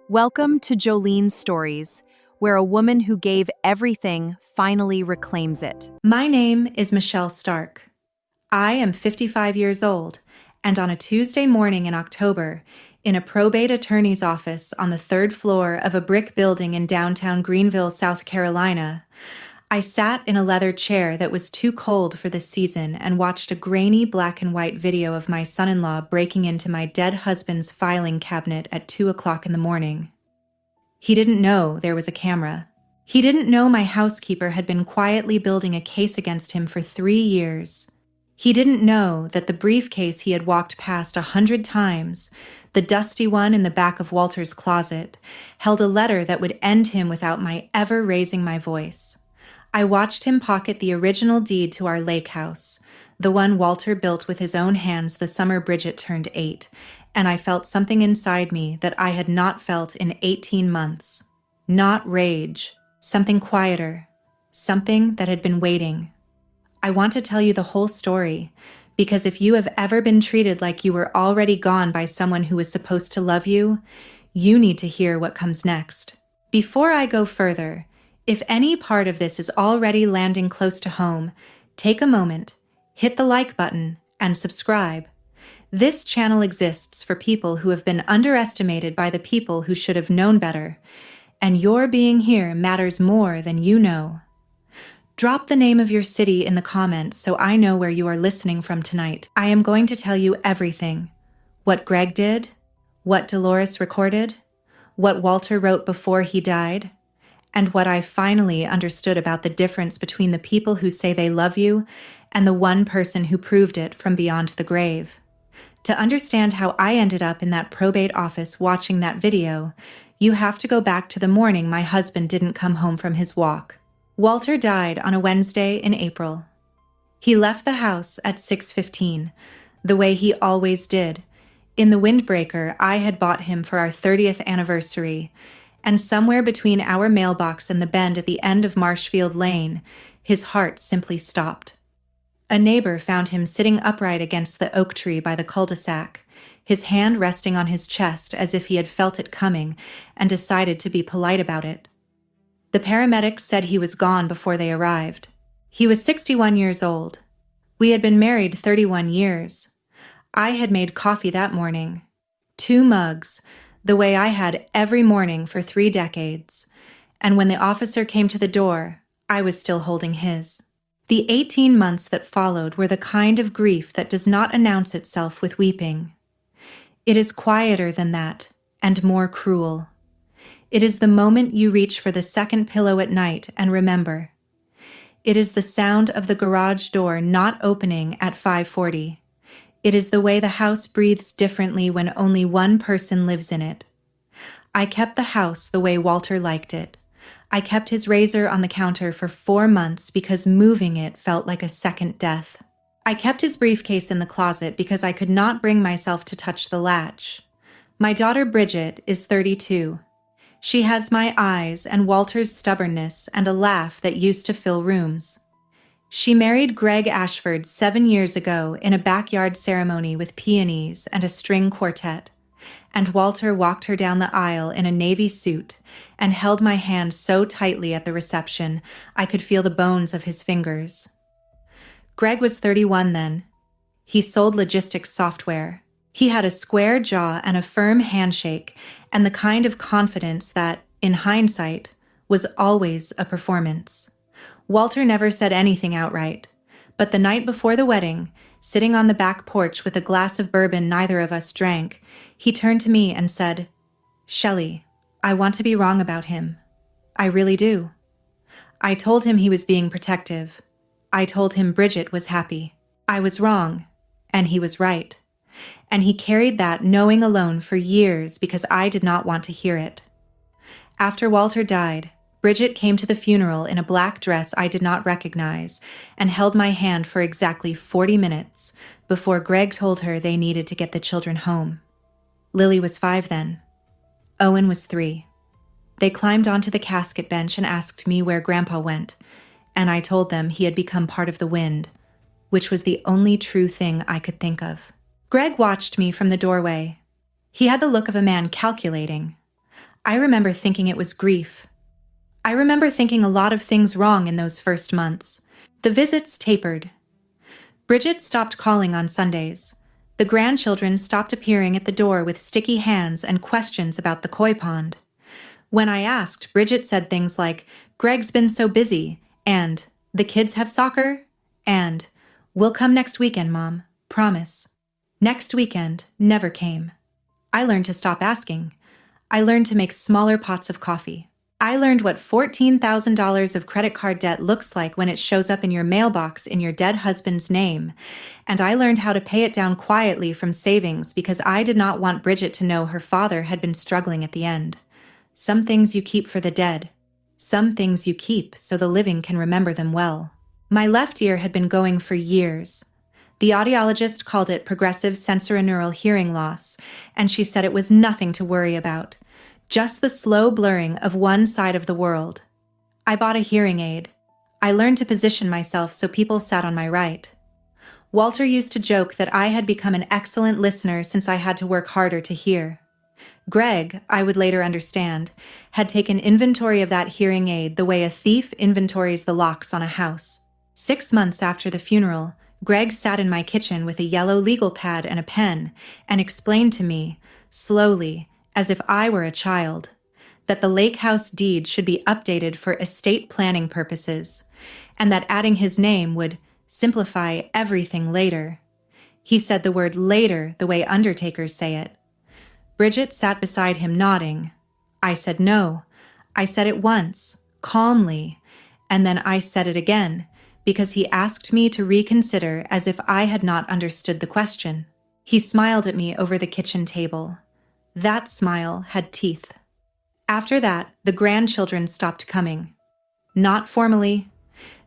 Welcome to Jolene's Stories, where a woman who gave everything finally reclaims it. My name is Michelle Stark. I am 55 years old, and on a Tuesday morning in October, in a probate attorney's office on the third floor of a brick building in downtown Greenville, South Carolina, I sat in a leather chair that was too cold for the season and watched a grainy black and white video of my son-in-law breaking into my dead husband's filing cabinet at 2 o'clock in the morning. He didn't know there was a camera. He didn't know my housekeeper had been quietly building a case against him for 3 years. He didn't know that the briefcase he had walked past 100 times, the dusty one in the back of Walter's closet, held a letter that would end him without my ever raising my voice. I watched him pocket the original deed to our lake house, the one Walter built with his own hands the summer Bridget turned 8, and I felt something inside me that I had not felt in 18 months. Not rage, something quieter, something that had been waiting. I want to tell you the whole story, because if you have ever been treated like you were already gone by someone who was supposed to love you, you need to hear what comes next. Before I go further, if any part of this is already landing close to home, take a moment, hit the like button, and subscribe. This channel exists for people who have been underestimated by the people who should have known better, and your being here matters more than you know. Drop the name of your city in the comments so I know where you are listening from tonight. I am going to tell you everything. What Greg did, what Dolores recorded, what Walter wrote before he died, and what I finally understood about the difference between the people who say they love you and the one person who proved it from beyond the grave. To understand how I ended up in that probate office watching that video, you have to go back to the morning my husband didn't come home from his walk. Walter died on a Wednesday in April. He left the house at 6:15, the way he always did, in the windbreaker I had bought him for our 30th anniversary, and somewhere between our mailbox and the bend at the end of Marshfield Lane, his heart simply stopped. A neighbor found him sitting upright against the oak tree by the cul-de-sac, his hand resting on his chest as if he had felt it coming and decided to be polite about it. The paramedics said he was gone before they arrived. He was 61 years old. We had been married 31 years. I had made coffee that morning. 2 mugs, the way I had every morning for 3 decades. And when the officer came to the door, I was still holding his. The 18 months that followed were the kind of grief that does not announce itself with weeping. It is quieter than that, and more cruel. It is the moment you reach for the second pillow at night and remember. It is the sound of the garage door not opening at 5:40. It is the way the house breathes differently when only one person lives in it. I kept the house the way Walter liked it. I kept his razor on the counter for 4 months because moving it felt like a second death. I kept his briefcase in the closet because I could not bring myself to touch the latch. My daughter Bridget is 32. She has my eyes and Walter's stubbornness and a laugh that used to fill rooms. She married Greg Ashford 7 years ago in a backyard ceremony with peonies and a string quartet, and Walter walked her down the aisle in a navy suit and held my hand so tightly at the reception I could feel the bones of his fingers. Greg was 31 then. He sold logistics software. He had a square jaw and a firm handshake and the kind of confidence that, in hindsight, was always a performance. Walter never said anything outright, but the night before the wedding, sitting on the back porch with a glass of bourbon neither of us drank, he turned to me and said, "Shelley, I want to be wrong about him. I really do." I told him he was being protective. I told him Bridget was happy. I was wrong, and he was right. And he carried that knowing alone for years because I did not want to hear it. After Walter died, Bridget came to the funeral in a black dress I did not recognize and held my hand for exactly 40 minutes before Greg told her they needed to get the children home. Lily was 5 then. Owen was 3. They climbed onto the casket bench and asked me where Grandpa went, and I told them he had become part of the wind, which was the only true thing I could think of. Greg watched me from the doorway. He had the look of a man calculating. I remember thinking it was grief. I remember thinking a lot of things wrong in those first months. The visits tapered. Bridget stopped calling on Sundays. The grandchildren stopped appearing at the door with sticky hands and questions about the koi pond. When I asked, Bridget said things like, "Greg's been so busy," and "The kids have soccer," and "We'll come next weekend, Mom, promise." Next weekend never came. I learned to stop asking. I learned to make smaller pots of coffee. I learned what $14,000 of credit card debt looks like when it shows up in your mailbox in your dead husband's name, and I learned how to pay it down quietly from savings because I did not want Bridget to know her father had been struggling at the end. Some things you keep for the dead. Some things you keep so the living can remember them well. My left ear had been going for years. The audiologist called it progressive sensorineural hearing loss, and she said it was nothing to worry about. Just the slow blurring of one side of the world. I bought a hearing aid. I learned to position myself so people sat on my right. Walter used to joke that I had become an excellent listener since I had to work harder to hear. Greg, I would later understand, had taken inventory of that hearing aid the way a thief inventories the locks on a house. 6 months after the funeral, Greg sat in my kitchen with a yellow legal pad and a pen and explained to me, slowly, as if I were a child, that the lake house deed should be updated for estate planning purposes, and that adding his name would simplify everything later. He said the word later the way undertakers say it. Bridget sat beside him nodding. I said no. I said it once, calmly, and then I said it again, because he asked me to reconsider as if I had not understood the question. He smiled at me over the kitchen table. That smile had teeth. After that, the grandchildren stopped coming. Not formally,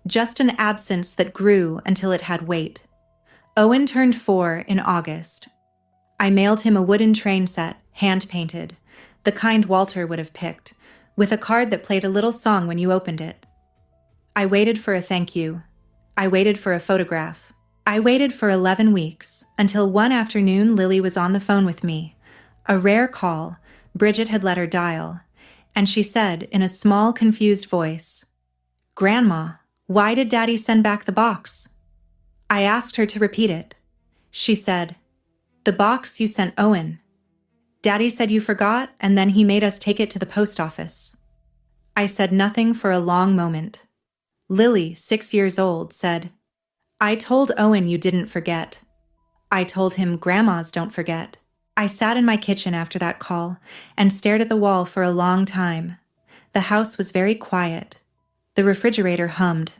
just an absence that grew until it had weight. Owen turned 4 in August. I mailed him a wooden train set, hand-painted, the kind Walter would have picked, with a card that played a little song when you opened it. I waited for a thank you. I waited for a photograph. I waited for 11 weeks, until one afternoon Lily was on the phone with me. A rare call, Bridget had let her dial, and she said in a small, confused voice, "Grandma, why did Daddy send back the box?" I asked her to repeat it. She said, "The box you sent Owen. Daddy said you forgot, and then he made us take it to the post office." I said nothing for a long moment. Lily, 6 years old, said, "I told Owen you didn't forget." I told him grandmas don't forget. I sat in my kitchen after that call and stared at the wall for a long time. The house was very quiet. The refrigerator hummed.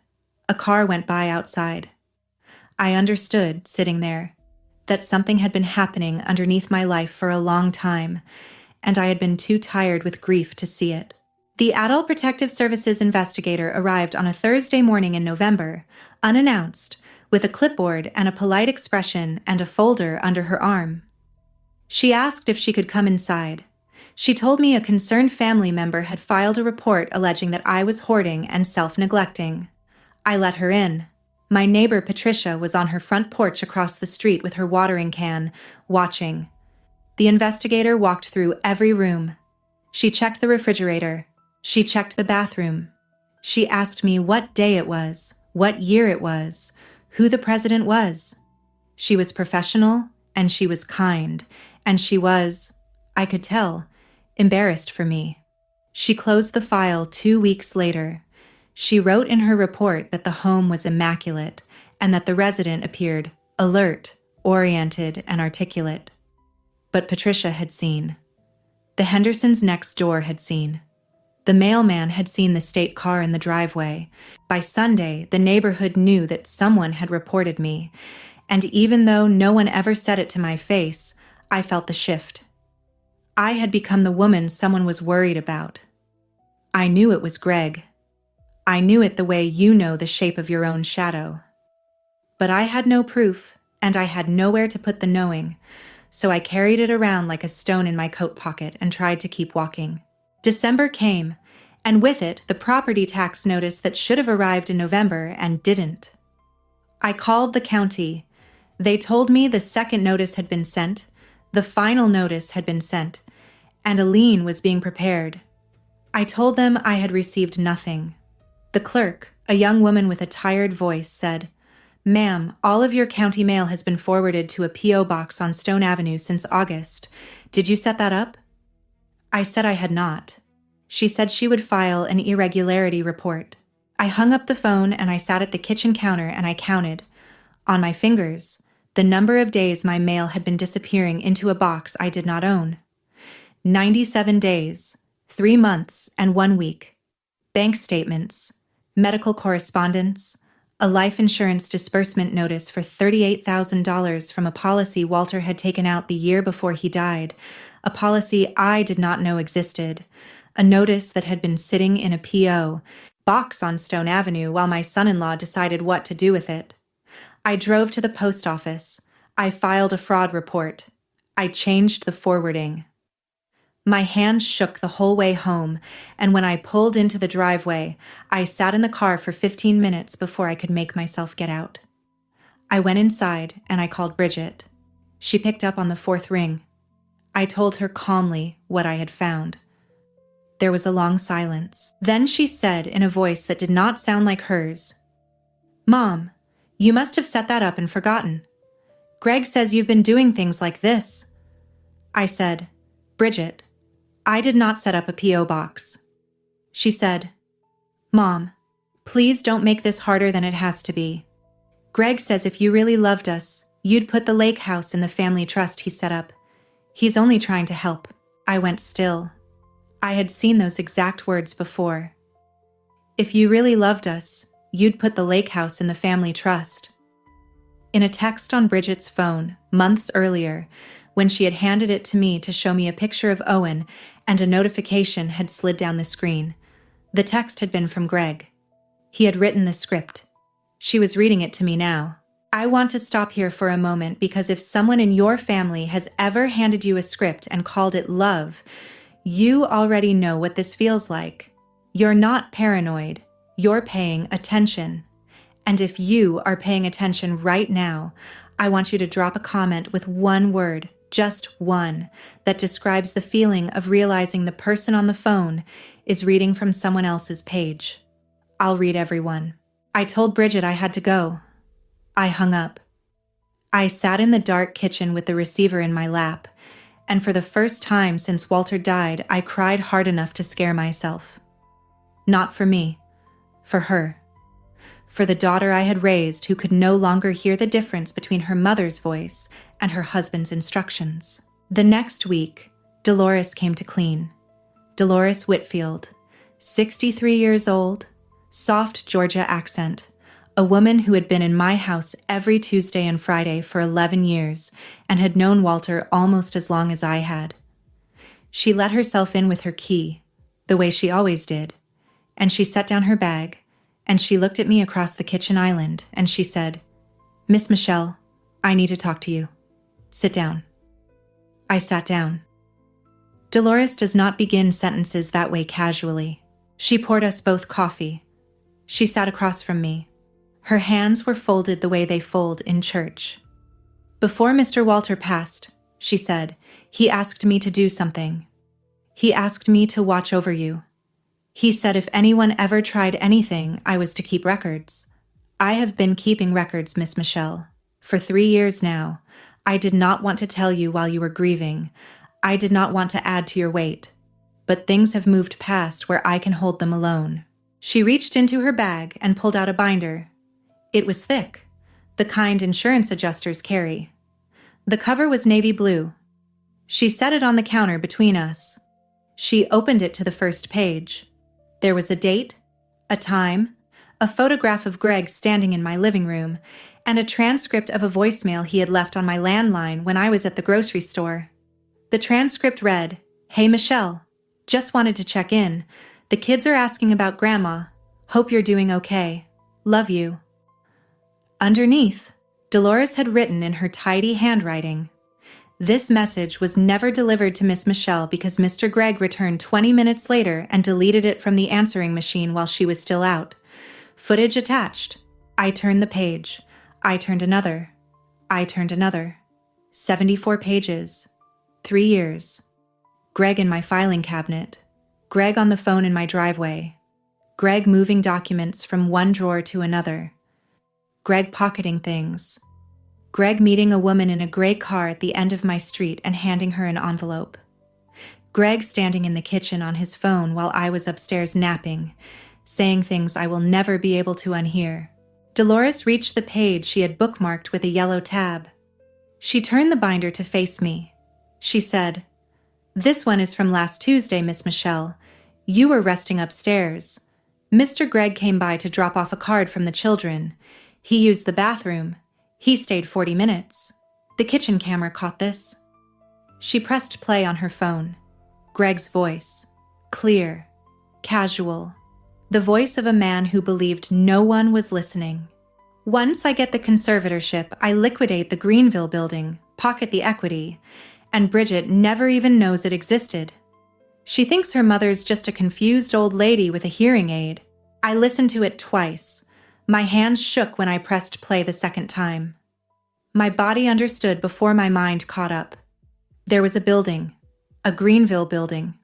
A car went by outside. I understood, sitting there, that something had been happening underneath my life for a long time, and I had been too tired with grief to see it. The Adult Protective Services investigator arrived on a Thursday morning in November, unannounced, with a clipboard and a polite expression and a folder under her arm. She asked if she could come inside. She told me a concerned family member had filed a report alleging that I was hoarding and self-neglecting. I let her in. My neighbor Patricia was on her front porch across the street with her watering can, watching. The investigator walked through every room. She checked the refrigerator. She checked the bathroom. She asked me what day it was, what year it was, who the president was. She was professional, and she was kind, and she was, I could tell, embarrassed for me. She closed the file 2 weeks later. She wrote in her report that the home was immaculate and that the resident appeared alert, oriented, and articulate. But Patricia had seen. The Hendersons next door had seen. The mailman had seen the state car in the driveway. By Sunday, the neighborhood knew that someone had reported me, and even though no one ever said it to my face, I felt the shift. I had become the woman someone was worried about. I knew it was Greg. I knew it the way you know the shape of your own shadow. But I had no proof, and I had nowhere to put the knowing, so I carried it around like a stone in my coat pocket and tried to keep walking. December came, and with it the property tax notice that should have arrived in November and didn't. I called the county. They told me the second notice had been sent, the final notice had been sent, and a lien was being prepared. I told them I had received nothing. The clerk, a young woman with a tired voice, said, "Ma'am, all of your county mail has been forwarded to a P.O. box on Stone Avenue since August. Did you set that up?" I said I had not. She said she would file an irregularity report. I hung up the phone and I sat at the kitchen counter and I counted, on my fingers, the number of days my mail had been disappearing into a box I did not own. 97 days, 3 months and 1 week. Bank statements, medical correspondence, a life insurance disbursement notice for $38,000 from a policy Walter had taken out the year before he died, a policy I did not know existed, a notice that had been sitting in a P.O. box on Stone Avenue while my son-in-law decided what to do with it. I drove to the post office. I filed a fraud report. I changed the forwarding. My hands shook the whole way home, and when I pulled into the driveway, I sat in the car for 15 minutes before I could make myself get out. I went inside and I called Bridget. She picked up on the 4th ring. I told her calmly what I had found. There was a long silence. Then she said in a voice that did not sound like hers, "Mom, you must have set that up and forgotten. Greg says you've been doing things like this." I said, "Bridget, I did not set up a P.O. box." She said, "Mom, please don't make this harder than it has to be. Greg says if you really loved us, you'd put the lake house in the family trust he set up. He's only trying to help." I went still. I had seen those exact words before. "If you really loved us, you'd put the lake house in the family trust." In a text on Bridget's phone, months earlier, when she had handed it to me to show me a picture of Owen and a notification had slid down the screen, the text had been from Greg. He had written the script. She was reading it to me now. "I want to stop here for a moment because if someone in your family has ever handed you a script and called it love, you already know what this feels like. You're not paranoid. You're paying attention. And if you are paying attention right now, I want you to drop a comment with one word, just one, that describes the feeling of realizing the person on the phone is reading from someone else's page. I'll read everyone." I told Bridget I had to go. I hung up. I sat in the dark kitchen with the receiver in my lap, and for the first time since Walter died, I cried hard enough to scare myself. Not for me, for her. For the daughter I had raised who could no longer hear the difference between her mother's voice and her husband's instructions. The next week, Dolores came to clean. Dolores Whitfield, 63 years old, soft Georgia accent, a woman who had been in my house every Tuesday and Friday for 11 years and had known Walter almost as long as I had. She let herself in with her key, the way she always did, and she set down her bag, and she looked at me across the kitchen island, and she said, "Miss Michelle, I need to talk to you. Sit down." I sat down. Dolores does not begin sentences that way casually. She poured us both coffee. She sat across from me. Her hands were folded the way they fold in church. "Before Mr. Walter passed," she said, "he asked me to do something. He asked me to watch over you. He said if anyone ever tried anything, I was to keep records. I have been keeping records, Miss Michelle, for 3 years now. I did not want to tell you while you were grieving. I did not want to add to your weight. But things have moved past where I can hold them alone." She reached into her bag and pulled out a binder. It was thick, the kind insurance adjusters carry. The cover was navy blue. She set it on the counter between us. She opened it to the first page. There was a date, a time, a photograph of Greg standing in my living room, and a transcript of a voicemail he had left on my landline when I was at the grocery store. The transcript read, "Hey Michelle, just wanted to check in. The kids are asking about Grandma. Hope you're doing okay. Love you." Underneath, Dolores had written in her tidy handwriting, "This message was never delivered to Miss Michelle because Mr. Gregg returned 20 minutes later and deleted it from the answering machine while she was still out. Footage attached." I turned the page. I turned another. I turned another. 74 pages. 3 years. Greg in my filing cabinet. Greg on the phone in my driveway. Greg moving documents from one drawer to another. Greg pocketing things. Greg meeting a woman in a gray car at the end of my street and handing her an envelope. Greg standing in the kitchen on his phone while I was upstairs napping, saying things I will never be able to unhear. Dolores reached the page she had bookmarked with a yellow tab. She turned the binder to face me. She said, "This one is from last Tuesday, Miss Michelle. You were resting upstairs. Mr. Greg came by to drop off a card from the children. He used the bathroom. He stayed 40 minutes. The kitchen camera caught this." She pressed play on her phone. Greg's voice. Clear. Casual. The voice of a man who believed no one was listening. "Once I get the conservatorship, I liquidate the Greenville building, pocket the equity, and Bridget never even knows it existed. She thinks her mother's just a confused old lady with a hearing aid." I listened to it twice. My hands shook when I pressed play the second time. My body understood before my mind caught up. There was a building, a Greenville building.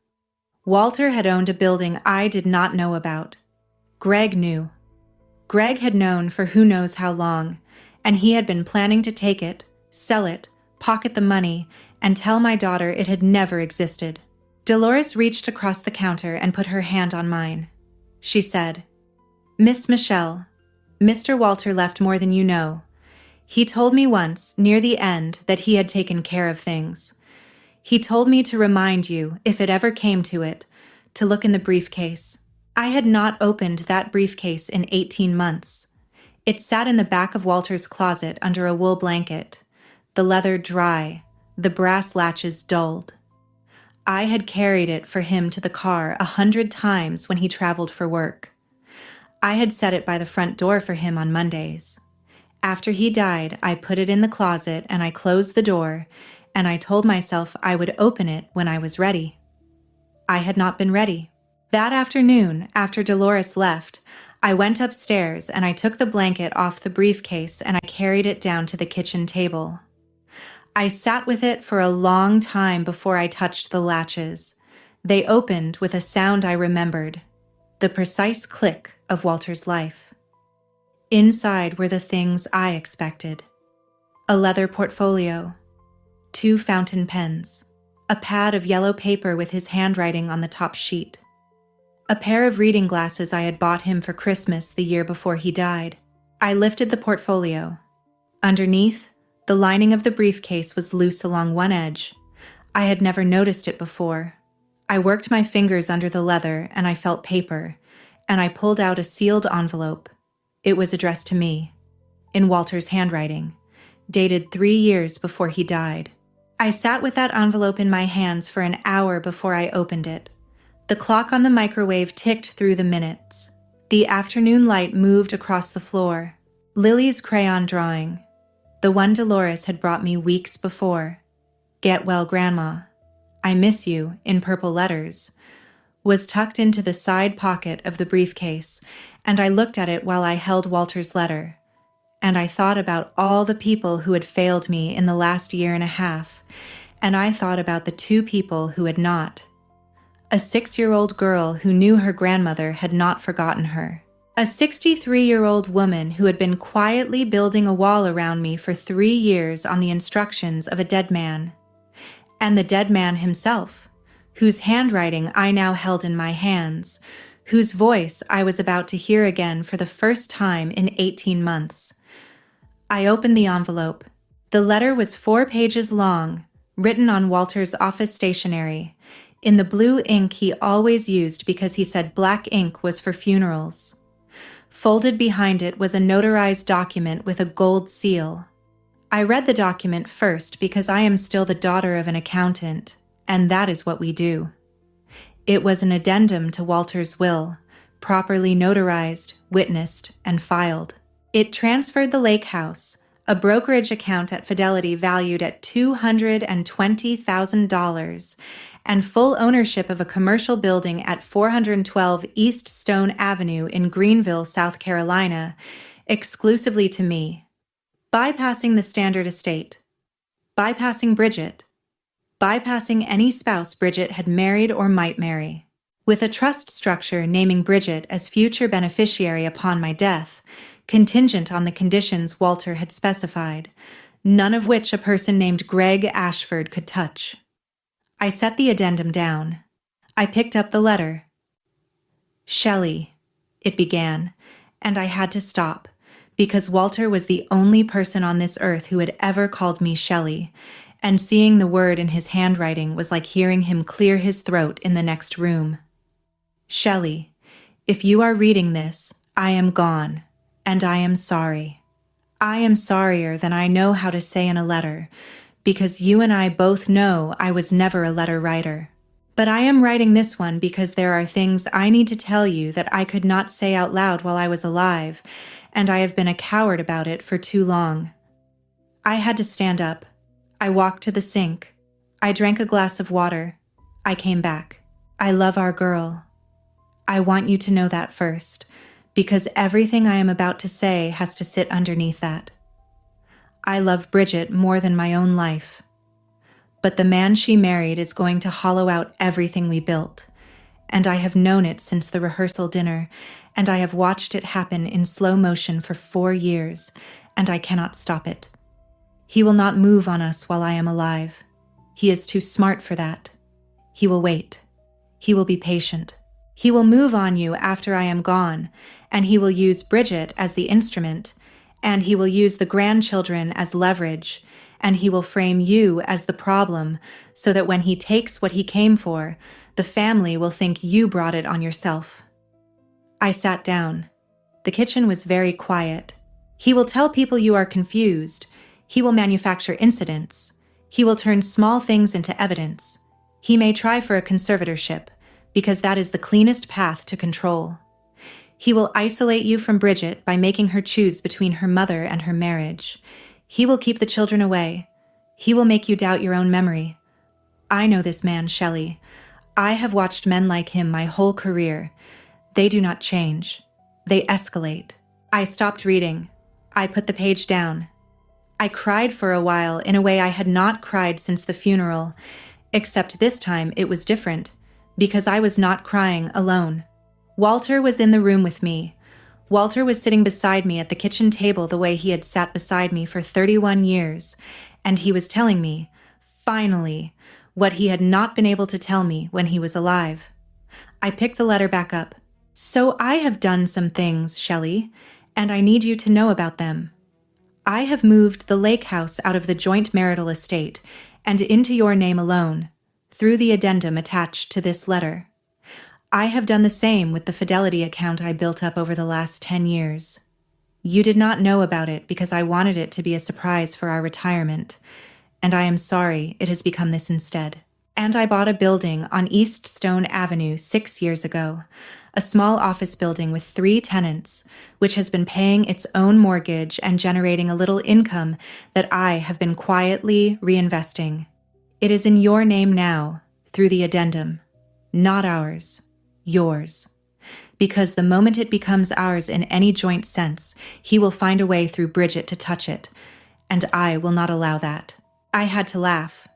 Walter had owned a building I did not know about. Greg knew. Greg had known for who knows how long, and he had been planning to take it, sell it, pocket the money, and tell my daughter it had never existed. Dolores reached across the counter and put her hand on mine. She said, "Miss Michelle, Mr. Walter left more than you know. He told me once, near the end, that he had taken care of things. He told me to remind you, if it ever came to it, to look in the briefcase. I had not opened that briefcase in 18 months. It sat in the back of Walter's closet under a wool blanket, the leather dry, the brass latches dulled. I had carried it for him to the car 100 times when he traveled for work. I had set it by the front door for him on Mondays. After he died, I put it in the closet and I closed the door, and I told myself I would open it when I was ready. I had not been ready. That afternoon, after Dolores left, I went upstairs and I took the blanket off the briefcase and I carried it down to the kitchen table. I sat with it for a long time before I touched the latches. They opened with a sound I remembered, the precise click of Walter's life. Inside were the things I expected. A leather portfolio, 2 fountain pens, a pad of yellow paper with his handwriting on the top sheet, a pair of reading glasses I had bought him for Christmas the year before he died. I lifted the portfolio. Underneath, the lining of the briefcase was loose along one edge. I had never noticed it before. I worked my fingers under the leather and I felt paper, and I pulled out a sealed envelope. It was addressed to me, in Walter's handwriting, dated 3 years before he died. I sat with that envelope in my hands for an hour before I opened it. The clock on the microwave ticked through the minutes. The afternoon light moved across the floor. Lily's crayon drawing, the one Dolores had brought me weeks before, "Get well, Grandma. I miss you," in purple letters, was tucked into the side pocket of the briefcase, and I looked at it while I held Walter's letter. And I thought about all the people who had failed me in the last year and a half, and I thought about the 2 people who had not. A 6-year-old girl who knew her grandmother had not forgotten her. A 63-year-old woman who had been quietly building a wall around me for 3 years on the instructions of a dead man. And the dead man himself, whose handwriting I now held in my hands, whose voice I was about to hear again for the first time in 18 months. I opened the envelope. The letter was 4 pages long, written on Walter's office stationery, in the blue ink he always used because he said black ink was for funerals. Folded behind it was a notarized document with a gold seal. I read the document first because I am still the daughter of an accountant, and that is what we do. It was an addendum to Walter's will, properly notarized, witnessed, and filed. It transferred the lake house, a brokerage account at Fidelity valued at $220,000, and full ownership of a commercial building at 412 East Stone Avenue in Greenville, South Carolina, exclusively to me. Bypassing the standard estate. Bypassing Bridget. bypassing any spouse Bridget had married or might marry, with a trust structure naming Bridget as future beneficiary upon my death, contingent on the conditions Walter had specified, none of which a person named Greg Ashford could touch. I set the addendum down. I picked up the letter. "Shelley," it began, and I had to stop, because Walter was the only person on this earth who had ever called me Shelley, and seeing the word in his handwriting was like hearing him clear his throat in the next room. "Shelley, if you are reading this, I am gone, and I am sorry. I am sorrier than I know how to say in a letter, because you and I both know I was never a letter writer. But I am writing this one because there are things I need to tell you that I could not say out loud while I was alive, and I have been a coward about it for too long." I had to stand up. I walked to the sink. I drank a glass of water. I came back. I love our girl. I want you to know that first, because everything I am about to say has to sit underneath that. I love Bridget more than my own life. But the man she married is going to hollow out everything we built, and I have known it since the rehearsal dinner, and I have watched it happen in slow motion for 4 years, and I cannot stop it. He will not move on us while I am alive. He is too smart for that. He will wait. He will be patient. He will move on you after I am gone, and he will use Bridget as the instrument, and he will use the grandchildren as leverage, and he will frame you as the problem so that when he takes what he came for, the family will think you brought it on yourself. I sat down. The kitchen was very quiet. He will tell people you are confused. He will manufacture incidents. He will turn small things into evidence. He may try for a conservatorship, because that is the cleanest path to control. He will isolate you from Bridget by making her choose between her mother and her marriage. He will keep the children away. He will make you doubt your own memory. I know this man, Shelley. I have watched men like him my whole career. They do not change. They escalate. I stopped reading. I put the page down. I cried for a while in a way I had not cried since the funeral, except this time it was different, because I was not crying alone. Walter was in the room with me. Walter was sitting beside me at the kitchen table the way he had sat beside me for 31 years, and he was telling me, finally, what he had not been able to tell me when he was alive. I picked the letter back up. "So I have done some things, Shelley, and I need you to know about them. I have moved the lake house out of the joint marital estate and into your name alone, through the addendum attached to this letter. I have done the same with the fidelity account I built up over the last 10 years. You did not know about it because I wanted it to be a surprise for our retirement, and I am sorry it has become this instead. And I bought a building on East Stone Avenue 6 years ago, a small office building with 3 tenants, which has been paying its own mortgage and generating a little income that I have been quietly reinvesting. It is in your name now, through the addendum. Not ours. Yours. Because the moment it becomes ours in any joint sense, he will find a way through Bridget to touch it, and I will not allow that." I had to laugh.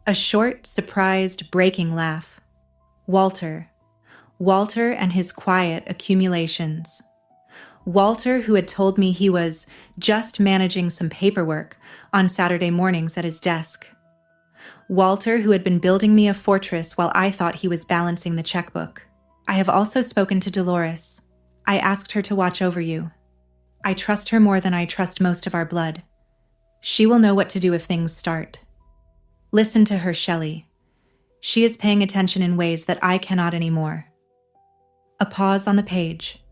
A short, surprised, breaking laugh. Walter and his quiet accumulations. Walter, who had told me he was just managing some paperwork on Saturday mornings at his desk. Walter, who had been building me a fortress while I thought he was balancing the checkbook. I have also spoken to Dolores. I asked her to watch over you. I trust her more than I trust most of our blood. She will know what to do if things start. Listen to her, Shelley. She is paying attention in ways that I cannot anymore. A pause on the page.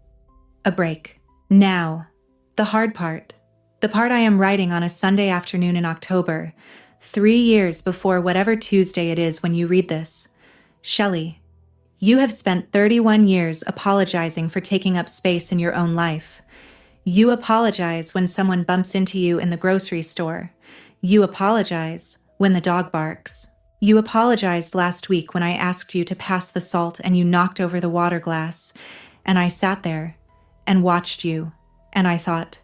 A break. Now, the hard part. The part I am writing on a Sunday afternoon in October, 3 years before whatever Tuesday it is when you read this. Shelley, you have spent 31 years apologizing for taking up space in your own life. You apologize when someone bumps into you in the grocery store. You apologize when the dog barks. You apologized last week when I asked you to pass the salt and you knocked over the water glass, and I sat there and watched you, and I thought,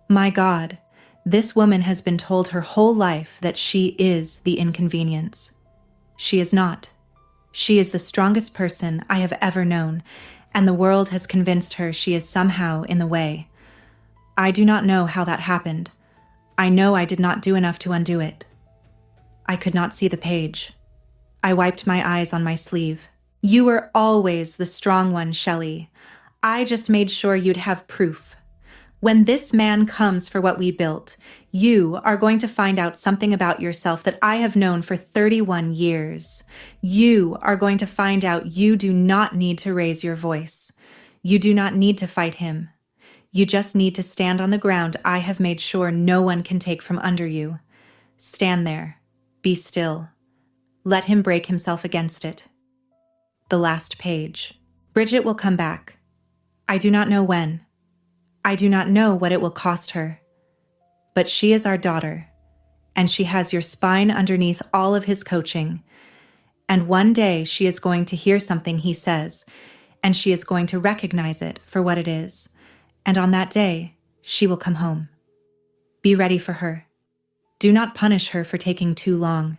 my God, this woman has been told her whole life that she is the inconvenience. She is not. She is the strongest person I have ever known, and the world has convinced her she is somehow in the way. I do not know how that happened. I know I did not do enough to undo it. I could not see the page. I wiped my eyes on my sleeve. You were always the strong one, Shelley. I just made sure you'd have proof. When this man comes for what we built, you are going to find out something about yourself that I have known for 31 years. You are going to find out you do not need to raise your voice. You do not need to fight him. You just need to stand on the ground I have made sure no one can take from under you. Stand there. Be still. Let him break himself against it. The last page. Bridget will come back. I do not know when. I do not know what it will cost her. But she is our daughter, and she has your spine underneath all of his coaching. And one day she is going to hear something he says, and she is going to recognize it for what it is. And on that day, she will come home. Be ready for her. Do not punish her for taking too long.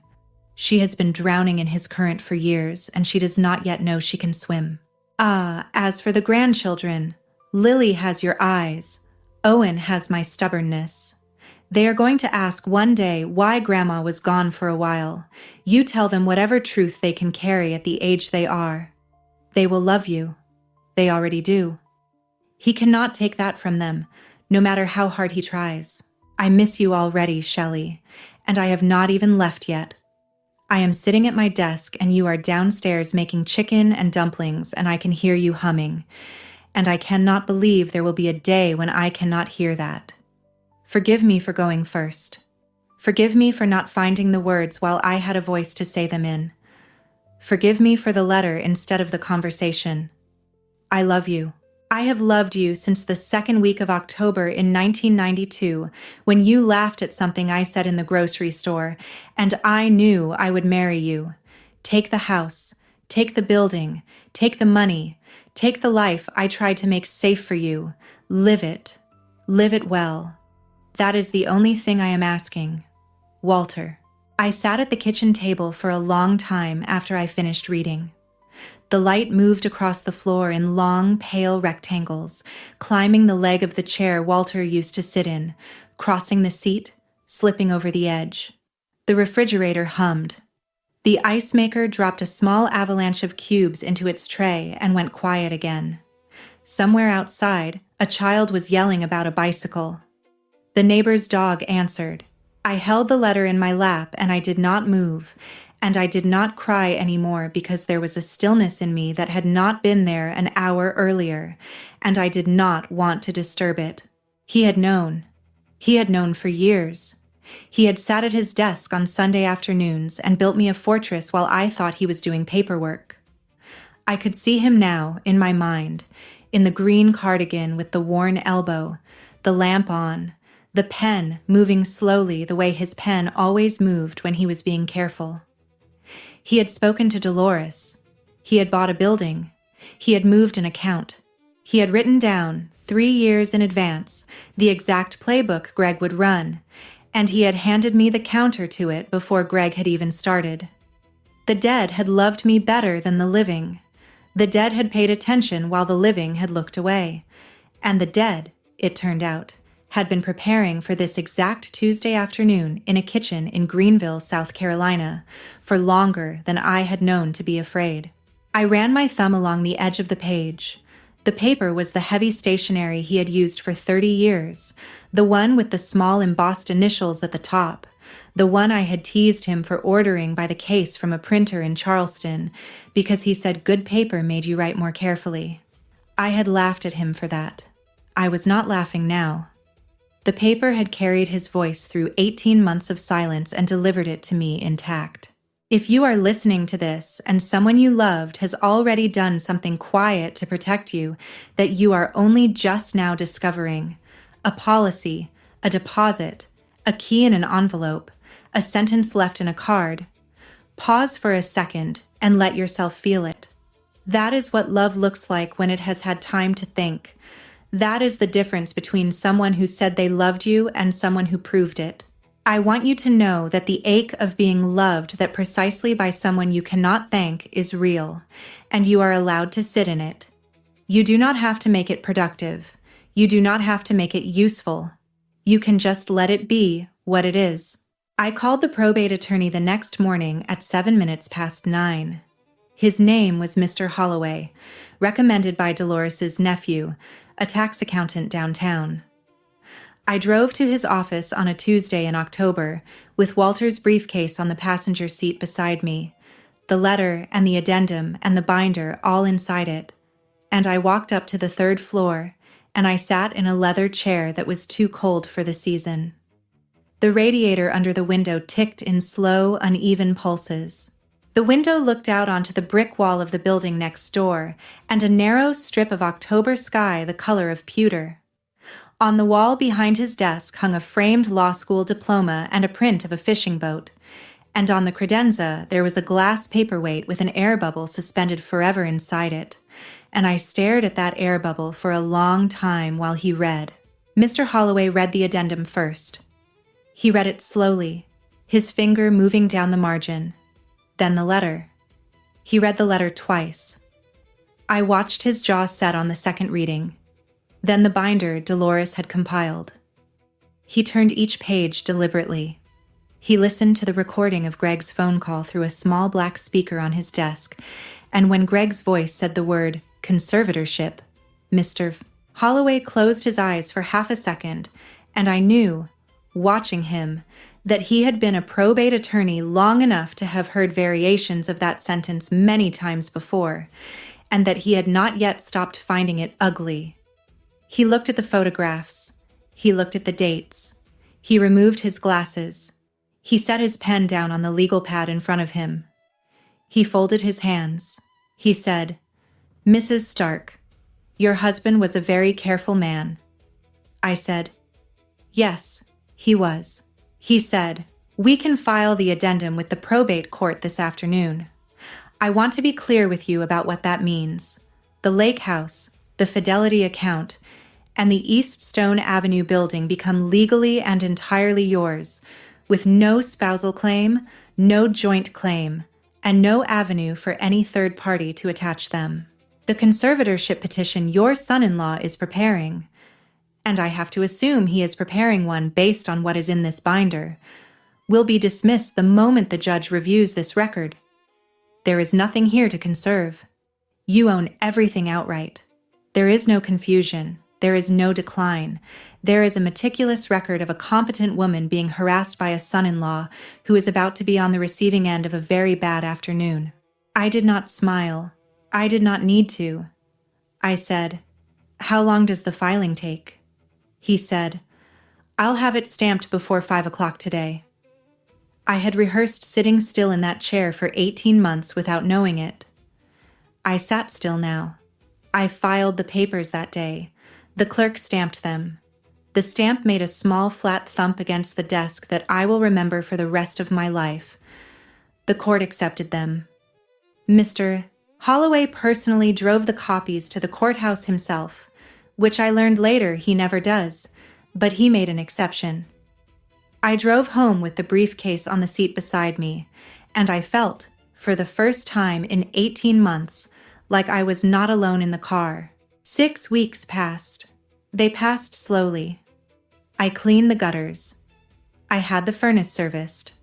She has been drowning in his current for years, and she does not yet know she can swim. As for the grandchildren, Lily has your eyes. Owen has my stubbornness. They are going to ask one day why Grandma was gone for a while. You tell them whatever truth they can carry at the age they are. They will love you. They already do. He cannot take that from them, no matter how hard he tries. I miss you already, Shelley, and I have not even left yet. I am sitting at my desk and you are downstairs making chicken and dumplings and I can hear you humming. And I cannot believe there will be a day when I cannot hear that. Forgive me for going first. Forgive me for not finding the words while I had a voice to say them in. Forgive me for the letter instead of the conversation. I love you. I have loved you since the second week of October in 1992, when you laughed at something I said in the grocery store, and I knew I would marry you. Take the house, take the building, take the money, take the life I tried to make safe for you. Live it well. That is the only thing I am asking. Walter. I sat at the kitchen table for a long time after I finished reading. The light moved across the floor in long, pale rectangles, climbing the leg of the chair Walter used to sit in, crossing the seat, slipping over the edge. The refrigerator hummed. The ice maker dropped a small avalanche of cubes into its tray and went quiet again. Somewhere outside, a child was yelling about a bicycle. The neighbor's dog answered. I held the letter in my lap and I did not move, and I did not cry anymore because there was a stillness in me that had not been there an hour earlier, and I did not want to disturb it. He had known. He had known for years. He had sat at his desk on Sunday afternoons and built me a fortress while I thought he was doing paperwork. I could see him now, in my mind, in the green cardigan with the worn elbow, the lamp on, the pen moving slowly the way his pen always moved when he was being careful. He had spoken to Dolores. He had bought a building. He had moved an account. He had written down, 3 years in advance, the exact playbook Greg would run, and he had handed me the counter to it before Greg had even started. The dead had loved me better than the living. The dead had paid attention while the living had looked away. And the dead, it turned out, had been preparing for this exact Tuesday afternoon in a kitchen in Greenville, South Carolina, for longer than I had known to be afraid. I ran my thumb along the edge of the page. The paper was the heavy stationery he had used for 30 years, the one with the small embossed initials at the top, the one I had teased him for ordering by the case from a printer in Charleston, because he said good paper made you write more carefully. I had laughed at him for that. I was not laughing now. The paper had carried his voice through 18 months of silence and delivered it to me intact. If you are listening to this and someone you loved has already done something quiet to protect you that you are only just now discovering, a policy, a deposit, a key in an envelope, a sentence left in a card, pause for a second and let yourself feel it. That is what love looks like when it has had time to think. That is the difference between someone who said they loved you and someone who proved it. I want you to know that the ache of being loved that precisely by someone you cannot thank is real, and you are allowed to sit in it. You do not have to make it productive. You do not have to make it useful. You can just let it be what it is. I called the probate attorney the next morning at 9:07. His name was Mr. Holloway, recommended by Dolores's nephew, a tax accountant downtown. I drove to his office on a Tuesday in October, with Walter's briefcase on the passenger seat beside me, the letter and the addendum and the binder all inside it, and I walked up to the 3rd floor, and I sat in a leather chair that was too cold for the season. The radiator under the window ticked in slow, uneven pulses. The window looked out onto the brick wall of the building next door, and a narrow strip of October sky the color of pewter. On the wall behind his desk hung a framed law school diploma and a print of a fishing boat, and on the credenza there was a glass paperweight with an air bubble suspended forever inside it, and I stared at that air bubble for a long time while he read. Mr. Holloway read the addendum first. He read it slowly, his finger moving down the margin, then the letter. He read the letter twice. I watched his jaw set on the second reading, then the binder Dolores had compiled. He turned each page deliberately. He listened to the recording of Greg's phone call through a small black speaker on his desk, and when Greg's voice said the word conservatorship, Mr. Holloway closed his eyes for half a second, and I knew, watching him, that he had been a probate attorney long enough to have heard variations of that sentence many times before, and that he had not yet stopped finding it ugly. He looked at the photographs. He looked at the dates. He removed his glasses. He set his pen down on the legal pad in front of him. He folded his hands. He said, "Mrs. Stark, your husband was a very careful man." I said, "Yes, he was." He said, "We can file the addendum with the probate court this afternoon. I want to be clear with you about what that means. The lake house, the Fidelity account, and the East Stone Avenue building become legally and entirely yours, with no spousal claim, no joint claim, and no avenue for any third party to attach them. The conservatorship petition your son-in-law is preparing, and I have to assume he is preparing one based on what is in this binder, will be dismissed the moment the judge reviews this record. There is nothing here to conserve. You own everything outright. There is no confusion. There is no decline. There is a meticulous record of a competent woman being harassed by a son-in-law who is about to be on the receiving end of a very bad afternoon." I did not smile. I did not need to. I said, "How long does the filing take?" He said, "I'll have it stamped before 5 o'clock today." I had rehearsed sitting still in that chair for 18 months without knowing it. I sat still now. I filed the papers that day. The clerk stamped them. The stamp made a small flat thump against the desk that I will remember for the rest of my life. The court accepted them. Mr. Holloway personally drove the copies to the courthouse himself, which I learned later he never does, but he made an exception. I drove home with the briefcase on the seat beside me, and I felt, for the first time in 18 months, like I was not alone in the car. 6 weeks passed. They passed slowly. I cleaned the gutters. I had the furnace serviced.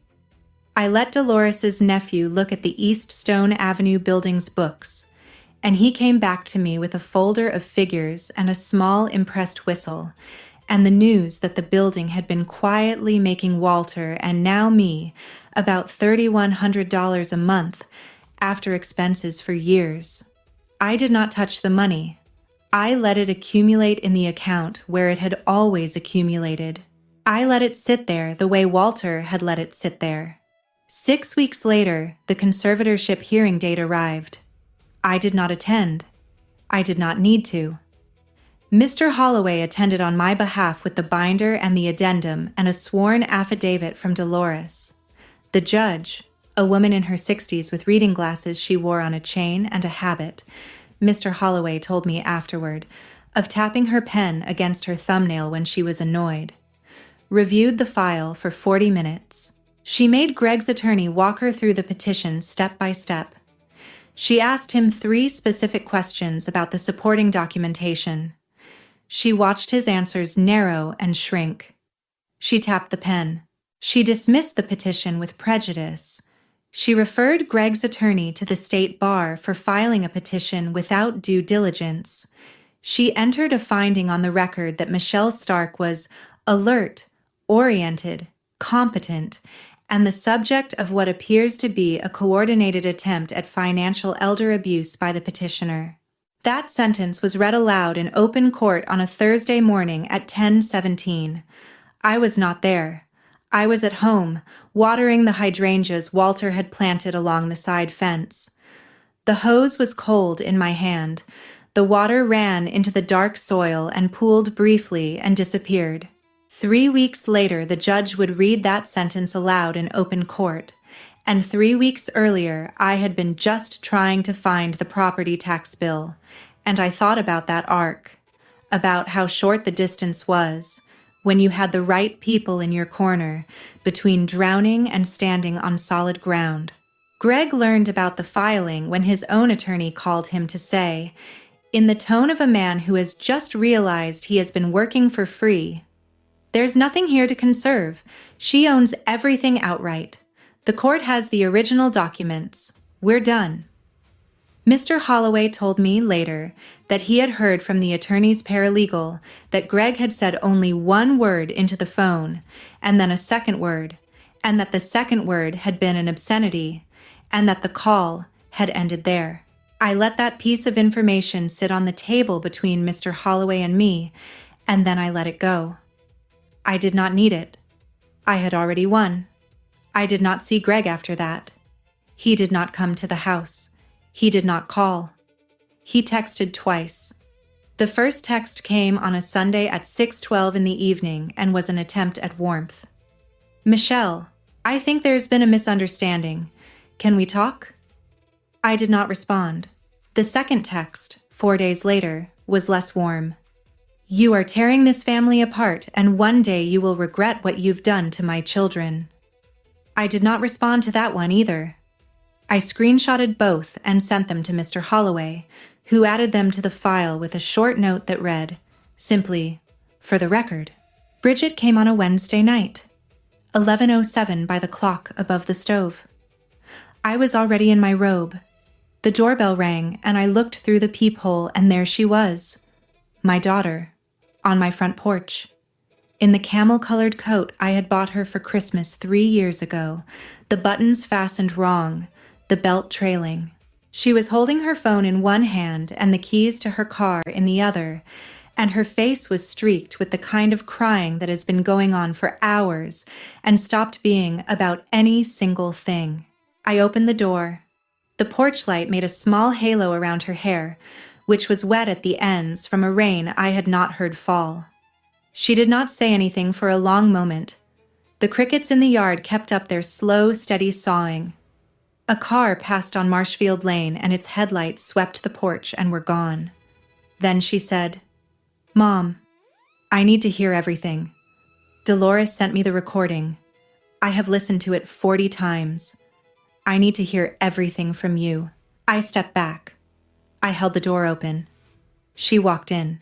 I let Dolores's nephew look at the East Stone Avenue building's books, and he came back to me with a folder of figures and a small impressed whistle, and the news that the building had been quietly making Walter and now me about $3,100 a month after expenses for years. I did not touch the money. I let it accumulate in the account where it had always accumulated. I let it sit there the way Walter had let it sit there. 6 weeks later, the conservatorship hearing date arrived. I did not attend. I did not need to. Mr. Holloway attended on my behalf with the binder and the addendum and a sworn affidavit from Dolores. The judge, a woman in her 60s with reading glasses she wore on a chain and a habit, Mr. Holloway told me afterward, of tapping her pen against her thumbnail when she was annoyed, reviewed the file for 40 minutes. She made Greg's attorney walk her through the petition step by step. She asked him 3 specific questions about the supporting documentation. She watched his answers narrow and shrink. She tapped the pen. She dismissed the petition with prejudice. She referred Greg's attorney to the state bar for filing a petition without due diligence. She entered a finding on the record that Michelle Stark was alert, oriented, competent, and the subject of what appears to be a coordinated attempt at financial elder abuse by the petitioner. That sentence was read aloud in open court on a Thursday morning at 10:17. I was not there. I was at home, watering the hydrangeas Walter had planted along the side fence. The hose was cold in my hand. The water ran into the dark soil and pooled briefly and disappeared. 3 weeks later, the judge would read that sentence aloud in open court, and 3 weeks earlier, I had been just trying to find the property tax bill, and I thought about that arc, about how short the distance was, when you had the right people in your corner, between drowning and standing on solid ground. Greg learned about the filing when his own attorney called him to say, in the tone of a man who has just realized he has been working for free, "There's nothing here to conserve. She owns everything outright. The court has the original documents. We're done." Mr. Holloway told me later that he had heard from the attorney's paralegal that Greg had said only one word into the phone, and then a second word, and that the second word had been an obscenity, and that the call had ended there. I let that piece of information sit on the table between Mr. Holloway and me, and then I let it go. I did not need it. I had already won. I did not see Greg after that. He did not come to the house. He did not call. He texted twice. The first text came on a Sunday at 6:12 in the evening and was an attempt at warmth. "Michelle, I think there's been a misunderstanding. Can we talk?" I did not respond. The second text, 4 days later, was less warm. "You are tearing this family apart, and one day you will regret what you've done to my children." I did not respond to that one either. I screenshotted both and sent them to Mr. Holloway, who added them to the file with a short note that read, simply, "For the record, Bridget came on a Wednesday night, 11:07 by the clock above the stove." I was already in my robe. The doorbell rang, and I looked through the peephole, and there she was, my daughter, on my front porch, in the camel-colored coat I had bought her for Christmas 3 years ago, the buttons fastened wrong, the belt trailing. She was holding her phone in one hand and the keys to her car in the other, and her face was streaked with the kind of crying that has been going on for hours and stopped being about any single thing. I opened the door. The porch light made a small halo around her hair, which was wet at the ends from a rain I had not heard fall. She did not say anything for a long moment. The crickets in the yard kept up their slow, steady sawing. A car passed on Marshfield Lane and its headlights swept the porch and were gone. Then she said, "Mom, I need to hear everything. Dolores sent me the recording. I have listened to it 40 times. I need to hear everything from you." I stepped back. I held the door open. She walked in.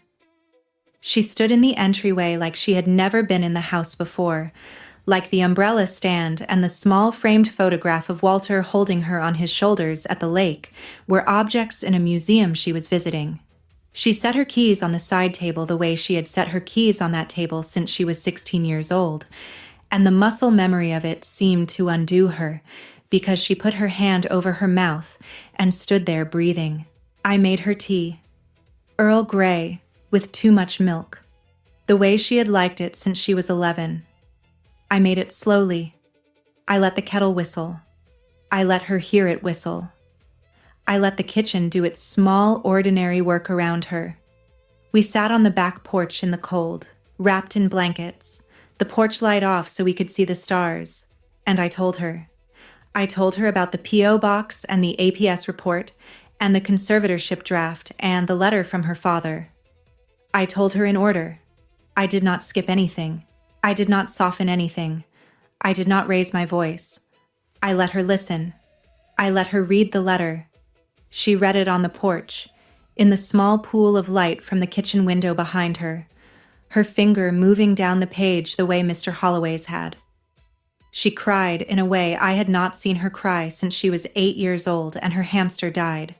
She stood in the entryway like she had never been in the house before, like the umbrella stand and the small framed photograph of Walter holding her on his shoulders at the lake were objects in a museum she was visiting. She set her keys on the side table the way she had set her keys on that table since she was 16 years old, and the muscle memory of it seemed to undo her, because she put her hand over her mouth and stood there breathing. I made her tea. Earl Grey, with too much milk. The way she had liked it since she was 11. I made it slowly. I let the kettle whistle. I let her hear it whistle. I let the kitchen do its small, ordinary work around her. We sat on the back porch in the cold, wrapped in blankets, the porch light off so we could see the stars, and I told her. I told her about the P.O. box and the APS report and the conservatorship draft and the letter from her father. I told her in order. I did not skip anything. I did not soften anything. I did not raise my voice. I let her listen. I let her read the letter. She read it on the porch, in the small pool of light from the kitchen window behind her, her finger moving down the page the way Mr. Holloway's had. She cried in a way I had not seen her cry since she was 8 years old and her hamster died.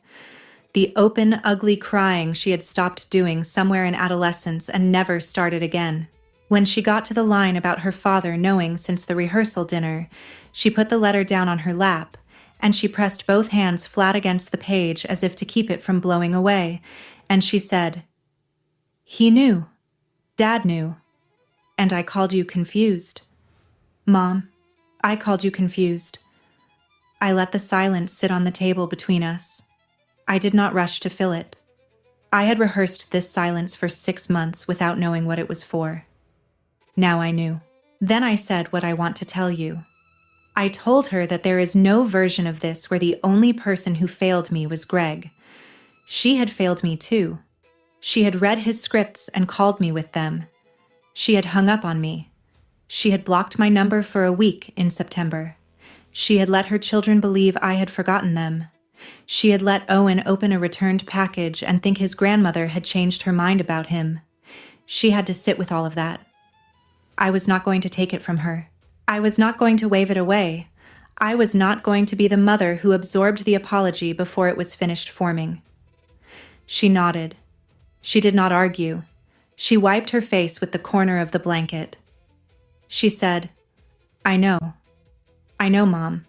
The open, ugly crying she had stopped doing somewhere in adolescence and never started again. When she got to the line about her father knowing since the rehearsal dinner, she put the letter down on her lap, and she pressed both hands flat against the page as if to keep it from blowing away, and she said, "He knew. Dad knew. And I called you confused. Mom, I called you confused." I let the silence sit on the table between us. I did not rush to fill it. I had rehearsed this silence for 6 months without knowing what it was for. Now I knew. Then I said what I want to tell you. I told her that there is no version of this where the only person who failed me was Greg. She had failed me too. She had read his scripts and called me with them. She had hung up on me. She had blocked my number for a week in September. She had let her children believe I had forgotten them. She had let Owen open a returned package and think his grandmother had changed her mind about him. She had to sit with all of that. I was not going to take it from her. I was not going to wave it away. I was not going to be the mother who absorbed the apology before it was finished forming. She nodded. She did not argue. She wiped her face with the corner of the blanket. She said, "I know. I know, Mom.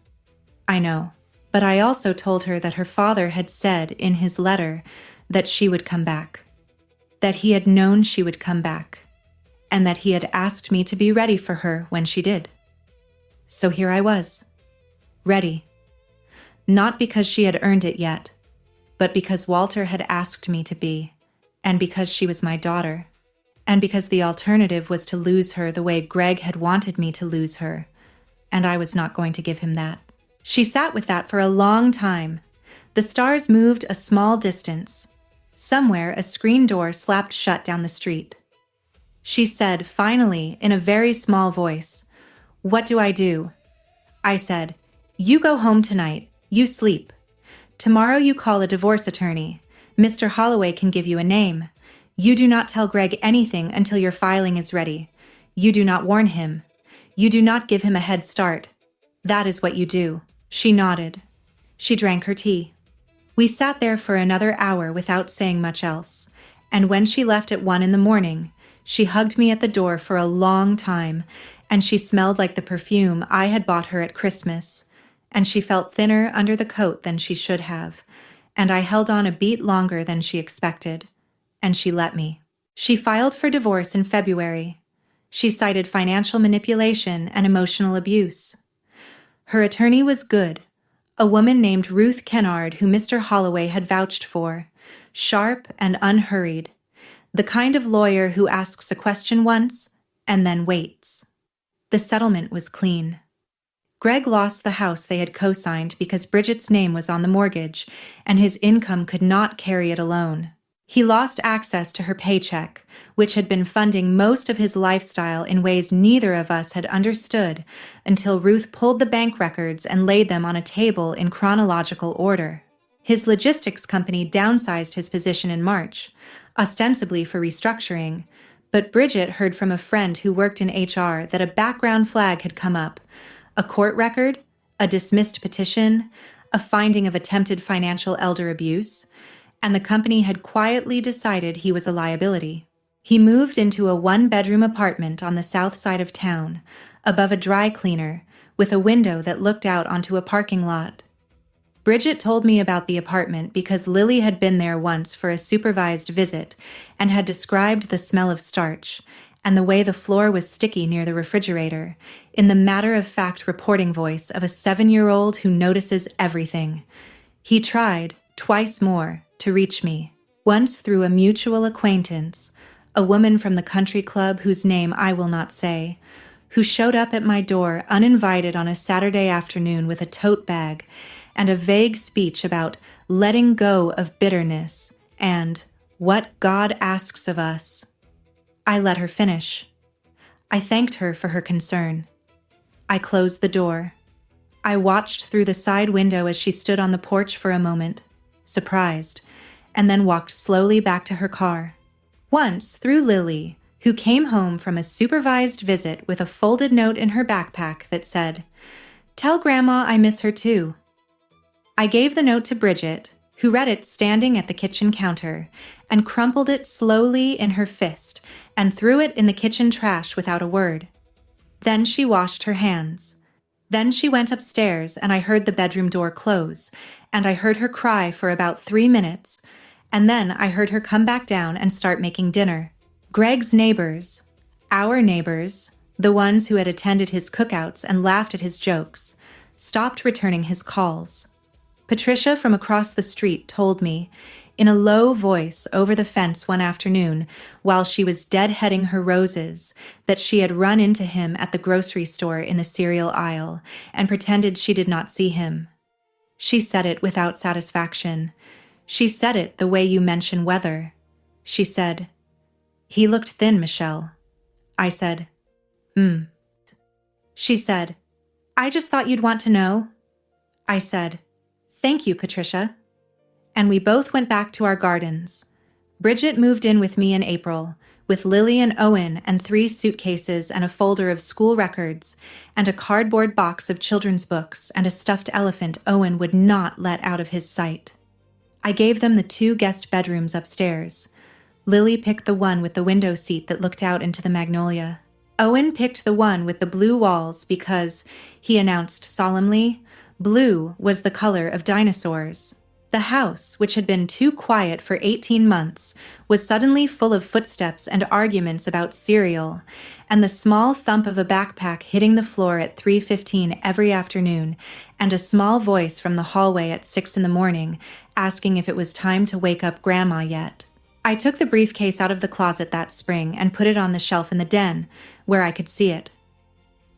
I know." But I also told her that her father had said in his letter that she would come back, that he had known she would come back, and that he had asked me to be ready for her when she did. So here I was, ready. Not because she had earned it yet, but because Walter had asked me to be, and because she was my daughter, and because the alternative was to lose her the way Greg had wanted me to lose her, and I was not going to give him that. She sat with that for a long time. The stars moved a small distance. Somewhere a screen door slapped shut down the street. She said, finally, in a very small voice, "What do I do?" I said, "You go home tonight. You sleep. Tomorrow you call a divorce attorney. Mr. Holloway can give you a name. You do not tell Greg anything until your filing is ready. You do not warn him. You do not give him a head start. That is what you do." She nodded. She drank her tea. We sat there for another hour without saying much else, and when she left at 1 in the morning, she hugged me at the door for a long time, and she smelled like the perfume I had bought her at Christmas, and she felt thinner under the coat than she should have, and I held on a beat longer than she expected, and she let me. She filed for divorce in February. She cited financial manipulation and emotional abuse. Her attorney was good, a woman named Ruth Kennard who Mr. Holloway had vouched for, sharp and unhurried, the kind of lawyer who asks a question once and then waits. The settlement was clean. Greg lost the house they had co-signed because Bridget's name was on the mortgage, and his income could not carry it alone. He lost access to her paycheck, which had been funding most of his lifestyle in ways neither of us had understood until Ruth pulled the bank records and laid them on a table in chronological order. His logistics company downsized his position in March, ostensibly for restructuring, but Bridget heard from a friend who worked in HR that a background flag had come up, a court record, a dismissed petition, a finding of attempted financial elder abuse, and the company had quietly decided he was a liability. He moved into a 1-bedroom apartment on the south side of town, above a dry cleaner, with a window that looked out onto a parking lot. Bridget told me about the apartment because Lily had been there once for a supervised visit and had described the smell of starch and the way the floor was sticky near the refrigerator, in the matter-of-fact reporting voice of a 7-year-old who notices everything. He tried, twice more, to reach me, once through a mutual acquaintance, a woman from the country club whose name I will not say, who showed up at my door uninvited on a Saturday afternoon with a tote bag and a vague speech about letting go of bitterness and what God asks of us. I let her finish. I thanked her for her concern. I closed the door. I watched through the side window as she stood on the porch for a moment, surprised, and then walked slowly back to her car. Once, through Lily, who came home from a supervised visit with a folded note in her backpack that said, "Tell Grandma I miss her too." I gave the note to Bridget, who read it standing at the kitchen counter, and crumpled it slowly in her fist and threw it in the kitchen trash without a word. Then she washed her hands. Then she went upstairs and I heard the bedroom door close, and I heard her cry for about 3 minutes, and then I heard her come back down and start making dinner. Greg's neighbors, our neighbors, the ones who had attended his cookouts and laughed at his jokes, stopped returning his calls. Patricia from across the street told me, in a low voice over the fence one afternoon while she was deadheading her roses, that she had run into him at the grocery store in the cereal aisle and pretended she did not see him. She said it without satisfaction. She said it the way you mention weather. She said, "He looked thin, Michelle." I said, She said, "I just thought you'd want to know." I said, "Thank you, Patricia." And we both went back to our gardens. Bridget moved in with me in April, with Lily and Owen and 3 suitcases and a folder of school records, and a cardboard box of children's books and a stuffed elephant Owen would not let out of his sight. I gave them the 2 guest bedrooms upstairs. Lily picked the one with the window seat that looked out into the magnolia. Owen picked the one with the blue walls because, he announced solemnly, blue was the color of dinosaurs. The house, which had been too quiet for 18 months, was suddenly full of footsteps and arguments about cereal, and the small thump of a backpack hitting the floor at 3:15 every afternoon, and a small voice from the hallway at 6 in the morning asking if it was time to wake up Grandma yet. I took the briefcase out of the closet that spring and put it on the shelf in the den, where I could see it.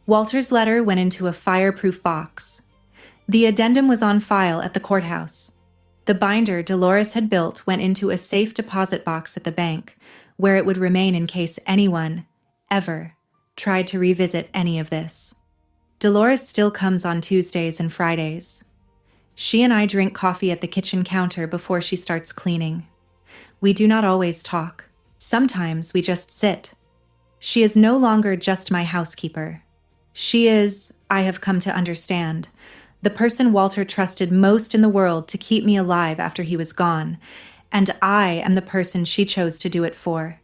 Walter's letter went into a fireproof box. The addendum was on file at the courthouse. The binder Dolores had built went into a safe deposit box at the bank, where it would remain in case anyone, ever, tried to revisit any of this. Dolores still comes on Tuesdays and Fridays. She and I drink coffee at the kitchen counter before she starts cleaning. We do not always talk. Sometimes we just sit. She is no longer just my housekeeper. She is, I have come to understand, the person Walter trusted most in the world to keep me alive after he was gone, and I am the person she chose to do it for.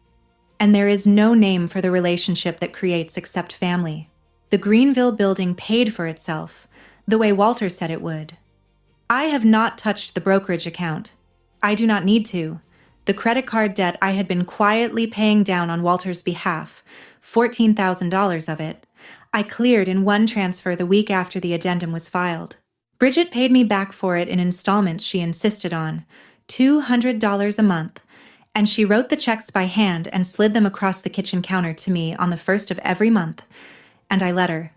And there is no name for the relationship that creates except family. The Greenville building paid for itself, the way Walter said it would. I have not touched the brokerage account. I do not need to. The credit card debt I had been quietly paying down on Walter's behalf, $14,000 of it, I cleared in one transfer the week after the addendum was filed. Bridget paid me back for it in installments she insisted on, $200 a month, and she wrote the checks by hand and slid them across the kitchen counter to me on the 1st of every month, and I let her.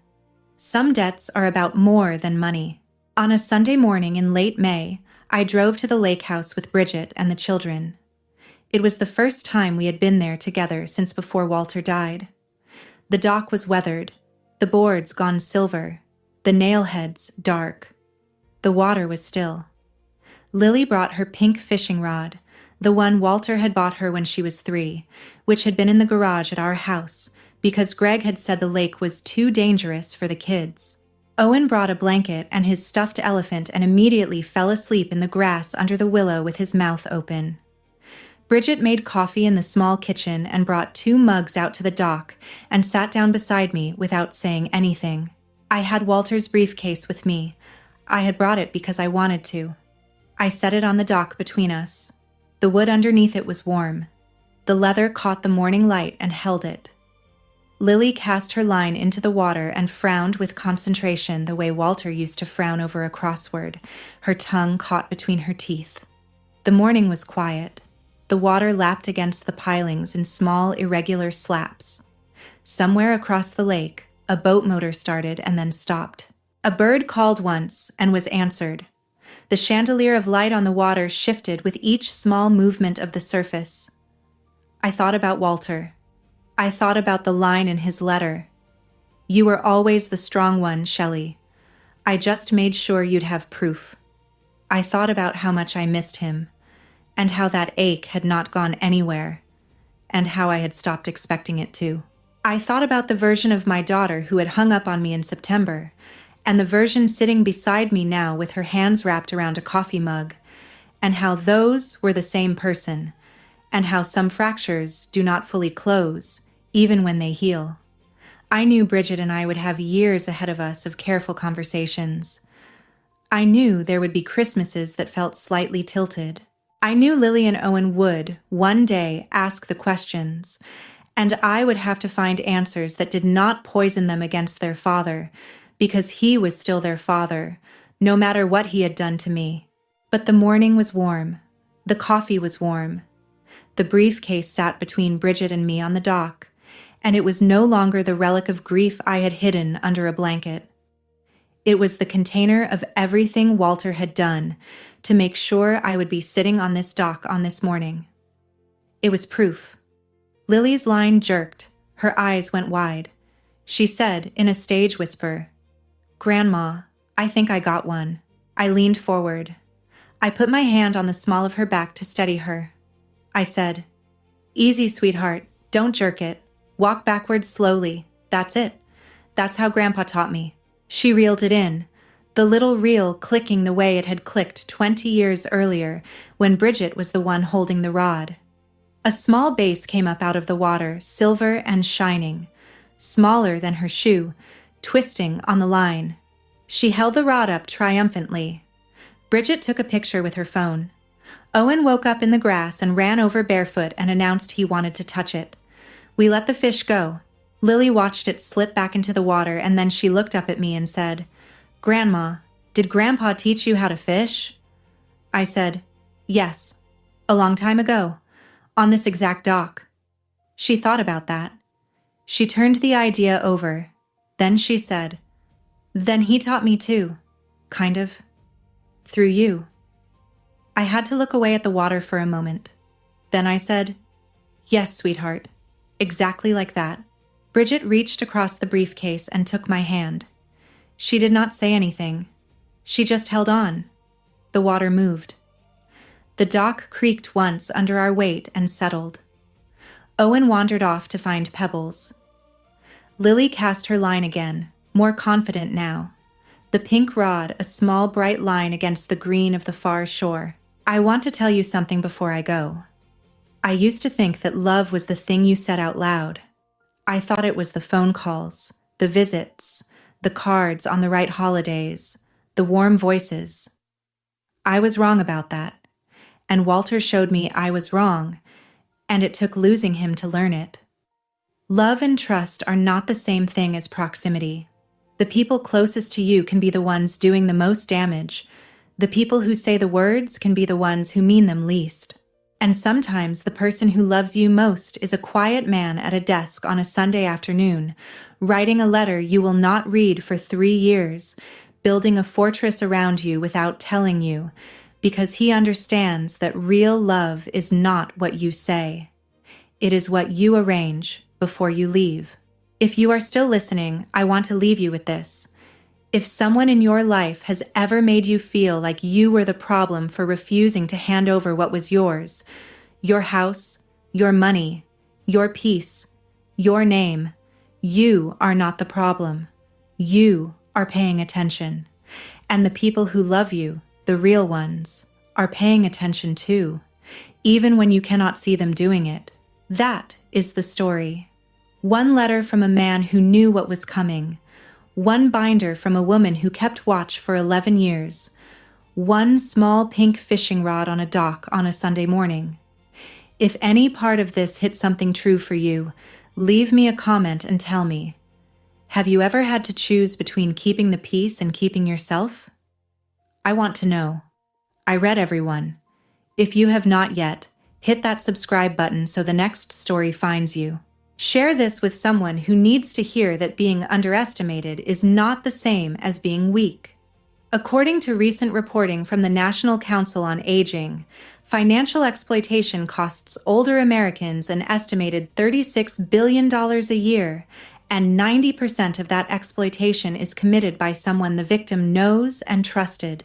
Some debts are about more than money. On a Sunday morning in late May, I drove to the lake house with Bridget and the children. It was the first time we had been there together since before Walter died. The dock was weathered, the boards gone silver, the nailheads dark. The water was still. Lily brought her pink fishing rod, the one Walter had bought her when she was 3, which had been in the garage at our house because Greg had said the lake was too dangerous for the kids. Owen brought a blanket and his stuffed elephant and immediately fell asleep in the grass under the willow with his mouth open. Bridget made coffee in the small kitchen and brought 2 mugs out to the dock and sat down beside me without saying anything. I had Walter's briefcase with me. I had brought it because I wanted to. I set it on the dock between us. The wood underneath it was warm. The leather caught the morning light and held it. Lily cast her line into the water and frowned with concentration the way Walter used to frown over a crossword, her tongue caught between her teeth. The morning was quiet. The water lapped against the pilings in small, irregular slaps. Somewhere across the lake, a boat motor started and then stopped. A bird called once and was answered. The chandelier of light on the water shifted with each small movement of the surface. I thought about Walter. I thought about the line in his letter. You were always the strong one, Shelley. I just made sure you'd have proof. I thought about how much I missed him, and how that ache had not gone anywhere, and how I had stopped expecting it to. I thought about the version of my daughter who had hung up on me in September, and the version sitting beside me now with her hands wrapped around a coffee mug, and how those were the same person, and how some fractures do not fully close, even when they heal. I knew Bridget and I would have years ahead of us of careful conversations. I knew there would be Christmases that felt slightly tilted. I knew Lily and Owen would, one day, ask the questions, and I would have to find answers that did not poison them against their father, because he was still their father, no matter what he had done to me. But the morning was warm. The coffee was warm. The briefcase sat between Bridget and me on the dock, and it was no longer the relic of grief I had hidden under a blanket. It was the container of everything Walter had done to make sure I would be sitting on this dock on this morning. It was proof. Lily's line jerked. Her eyes went wide. She said in a stage whisper, "Grandma, I think I got one." I leaned forward. I put my hand on the small of her back to steady her. I said, "Easy, sweetheart. Don't jerk it. Walk backwards slowly. That's it. That's how Grandpa taught me." She reeled it in, the little reel clicking the way it had clicked 20 years earlier when Bridget was the one holding the rod. A small base came up out of the water, silver and shining, smaller than her shoe, twisting on the line. She held the rod up triumphantly. Bridget took a picture with her phone. Owen woke up in the grass and ran over barefoot and announced he wanted to touch it. We let the fish go. Lily watched it slip back into the water, and then she looked up at me and said, "Grandma, did Grandpa teach you how to fish?" I said, "Yes, a long time ago, on this exact dock." She thought about that. She turned the idea over. Then she said, "Then he taught me too, kind of, through you." I had to look away at the water for a moment. Then I said, "Yes, sweetheart, exactly like that." Bridget reached across the briefcase and took my hand. She did not say anything. She just held on. The water moved. The dock creaked once under our weight and settled. Owen wandered off to find pebbles. Lily cast her line again, more confident now. The pink rod, a small bright line against the green of the far shore. "I want to tell you something before I go. I used to think that love was the thing you said out loud. I thought it was the phone calls, the visits, the cards on the right holidays, the warm voices. I was wrong about that, and Walter showed me I was wrong, and it took losing him to learn it. Love and trust are not the same thing as proximity. The people closest to you can be the ones doing the most damage. The people who say the words can be the ones who mean them least. And sometimes the person who loves you most is a quiet man at a desk on a Sunday afternoon, writing a letter you will not read for 3 years, building a fortress around you without telling you, because he understands that real love is not what you say. It is what you arrange before you leave. If you are still listening, I want to leave you with this. If someone in your life has ever made you feel like you were the problem for refusing to hand over what was yours, your house, your money, your peace, your name, you are not the problem. You are paying attention. And the people who love you, the real ones, are paying attention too, even when you cannot see them doing it. That is the story. One letter from a man who knew what was coming. One binder from a woman who kept watch for 11 years. One small pink fishing rod on a dock on a Sunday morning. If any part of this hit something true for you, leave me a comment and tell me. Have you ever had to choose between keeping the peace and keeping yourself? I want to know. I read everyone. If you have not yet, hit that subscribe button so the next story finds you. Share this with someone who needs to hear that being underestimated is not the same as being weak. According to recent reporting from the National Council on Aging, Financial exploitation costs older Americans an estimated $36 billion a year, and 90% of that exploitation is committed by someone the victim knows and trusted.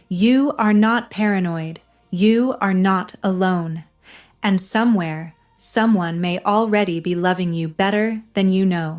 You are not paranoid. You are not alone. And somewhere, someone may already be loving you better than you know.